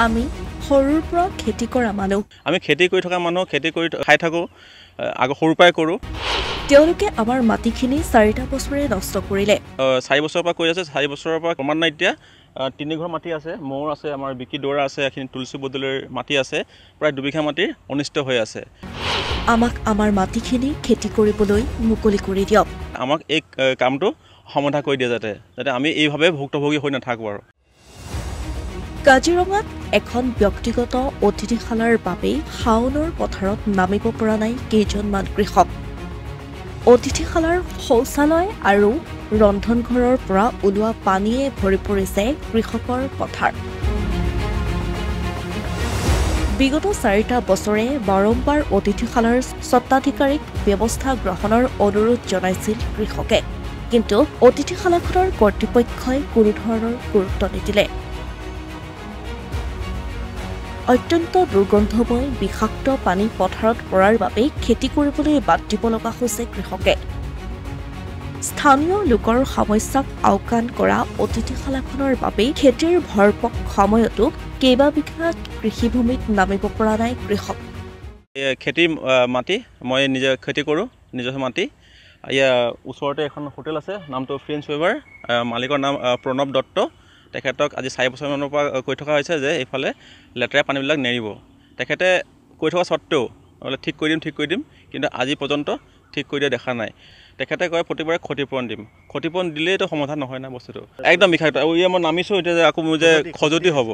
আমি সৰুৰ পৰা খেতি কৰা মানুহ। আমি খেতি কৰি থকা মানুহ, খেতি কৰি খাই থাকোঁ, আগৰ সৰুৰ পৰাই কৰোঁ। তেওঁলোকে আমাৰ মাটিখিনি 4টা বছৰে নষ্ট কৰিলে। 4 বছৰৰ পৰা কৰি আছে, 4 বছৰৰ পৰা ক্ৰমান্বয়ে এতিয়া 3 ঘৰ মাটি আছে, মোৰ আছে, আমাৰ বিকি দৌৰা আছে, এইখিনি তুলসী বদলৈৰ মাটি আছে, প্ৰায় 2 বিঘা মাটিৰ অনিষ্ট হৈ আছে। আমাক আমাৰ মাটিখিনি খেতি কৰিবলৈ মুকলি কৰি দিয়ক। আমাক এই কামটো সমাধা কৰি দিয়ে যাতে আমি এইভাৱে ভুক্তভোগী হৈ নাথাকোঁ আৰু। কাজিৰঙাত এখন ব্যক্তিগত অতিথিশালাৰ বাবেই শাওনৰ পথাৰত নামিব পৰা নাই কেইজনমান কৃষক। অতিথিশালাৰ শৌচালয় আৰু ৰন্ধনঘৰৰ পৰা ওলোৱা পানীয়ে ভৰি পৰিছে কৃষকৰ পথাৰ। বিগত 4টা বছৰে বাৰম্বাৰ অতিথিশালাৰ স্বত্বাধিকাৰীক ব্যৱস্থা গ্ৰহণৰ অনুৰোধ জনাইছিল কৃষকে, কিন্তু অতিথিশালাখনৰ কৰ্তৃপক্ষই কোনো ধৰণৰ গুৰুত্ব নিদিলে। অত্যন্ত দুৰ্গন্ধময় বিষাক্ত পানী পথাৰত পৰাৰ বাবে খেতি কৰিবলৈ বাদ দিব লগা হৈছে কৃষকে। স্থানীয় লোকৰ সমস্যাক আওকাণ কৰা অতিথিশালাখনৰ বাবে খেতিৰ ভৰপক সময়তো কেইবাবিঘা কৃষিভূমিত নামিব পৰা নাই কৃষক। খেতি মাটি মই নিজে খেতি কৰোঁ, নিজৰ মাটি। ওচৰতে এখন হোটেল আছে, নামটো ফ্ৰেঞ্চ ৱেভাৰ, মালিকৰ নাম প্ৰণৱ দত্ত। তেখেতক আজি 4 বছৰমানৰ পৰা কৈ থকা হৈছে যে এইফালে লেতেৰা পানীবিলাক নেৰিব। তেখেতে কৈ থকা স্বত্তেও বোলে ঠিক কৰি দিম, কিন্তু আজি পৰ্যন্ত ঠিক কৰি দিয়া দেখা নাই। তেখেতে কয় প্ৰতিবাৰে ক্ষতিপূৰণ দিম, ক্ষতিপূৰণ দিলেইতো সমাধান নহয় না বস্তুটো। একদম বিষাক্ত। আৰু মই নামিছোঁ এতিয়া যে আকৌ মোৰ যে খজুতি হ'ব,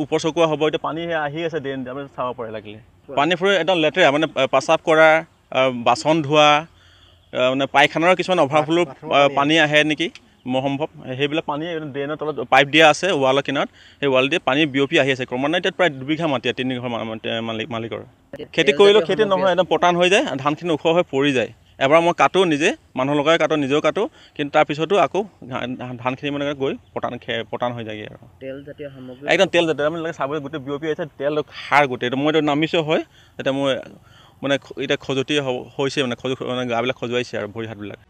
ওপৰ চকুৱা হ'ব, এতিয়া পানী আহি আছে ড্ৰেইন, আমি চাব পাৰে লাগিলে। পানী ফুৰি একদম লেতেৰা, মানে প্ৰস্ৰাৱ কৰা, বাচন ধোৱা, মানে পায়খানাৰ কিছুমান অভাৰফ্ল' পানী আহে নেকি মোৰ সম্ভৱ। সেইবিলাক পানী ড্ৰেইনৰ তলত পাইপ দিয়া আছে ৱালৰ কিনাৰত, সেই ৱাল দিয়ে পানী বিয়পি আহি আছে। ক্ৰমান্বয়ে এতিয়া প্ৰায় 2 বিঘা মাটি, 3 ঘৰ মালিকৰ। খেতি কৰিলেও খেতি নহয়, একদম পতান হৈ যায়, ধানখিনি ওখ হৈ পৰি যায়। এবাৰ মই কাটোঁ নিজে, মানুহ লগাই কাটোঁ, নিজেও কাটোঁ, কিন্তু তাৰপিছতো আকৌ ধানখিনি মানে গৈ পতান হৈ যায়গৈ আৰু। তেলজাতীয় সামগ্ৰী একদম তেলজাতীয়, মানে চাবলৈ গোটেই বিয়পি আহিছে, তেল সাৰ গোটেই। মইতো নামিছোঁ হয়, এতিয়া মই মানে এতিয়া খজুতি হৈছে, মানে গাবিলাক খজুৱাইছে আৰু ভৰি হাতবিলাক।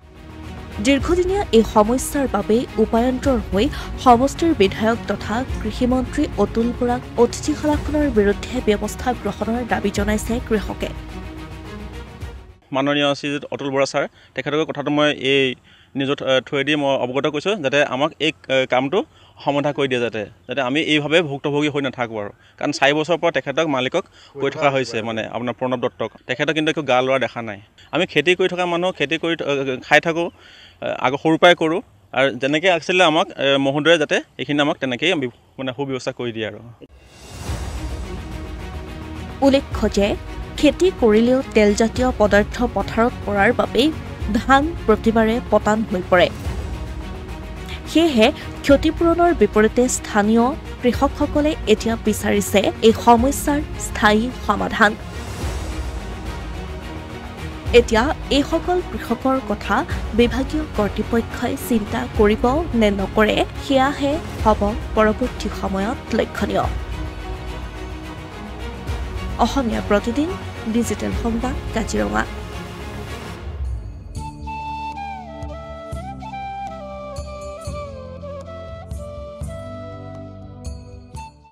দীৰ্ঘদিনীয়া এই সমস্যাৰ বাবে উপায়ন্তৰ হৈ সমষ্টিৰ বিধায়ক তথা কৃষিমন্ত্ৰী অতুল বৰাক অতিথিশালাখনৰ বিৰুদ্ধে ব্যৱস্থা গ্ৰহণৰ দাবী জনাইছে কৃষকে। মাননীয় শ্ৰীযুত অতুল বৰা ছাৰ, তেখেতক কথাটো মই এই নিজৰ থ্ৰুৱেদি মই অৱগত কৰিছোঁ, যাতে আমাক এই কামটো সমাধা কৰি দিয়ে, যাতে আমি এইভাৱে ভুক্তভোগী হৈ নাথাকোঁ আৰু। কাৰণ 4 বছৰৰ পৰা তেখেতক মালিকক কৈ থকা হৈছে, মানে আপোনাৰ প্ৰণৱ দত্তক। তেখেতক কিন্তু একো গা লোৱা দেখা নাই। আমি খেতি কৰি থকা মানুহ, খেতি কৰি খাই থাকোঁ, আগৰ সৰুৰ পৰাই কৰোঁ, আৰু যেনেকৈ আছিলে আমাক মহোদয়ে যাতে এইখিনি আমাক তেনেকৈয়ে মানে সুব্যৱস্থা কৰি দিয়ে আৰু। উল্লেখ্য যে খেতি কৰিলেও তেলজাতীয় পদাৰ্থ পথাৰত পৰাৰ বাবেই ধান প্ৰতিবাৰে পতান হৈ পৰে। সেয়েহে ক্ষতিপূৰণৰ বিপৰীতে স্থানীয় কৃষকসকলে এতিয়া বিচাৰিছে এই সমস্যাৰ স্থায়ী সমাধান। এতিয়া এইসকল কৃষকৰ কথা বিভাগীয় কৰ্তৃপক্ষই চিন্তা কৰিব নে নকৰে, সেয়াহে হ'ব পৰৱৰ্তী সময়ত লক্ষণীয়। অসমীয়া প্ৰতিদিন, ডিজিটেল সংবাদ, কাজিৰঙা।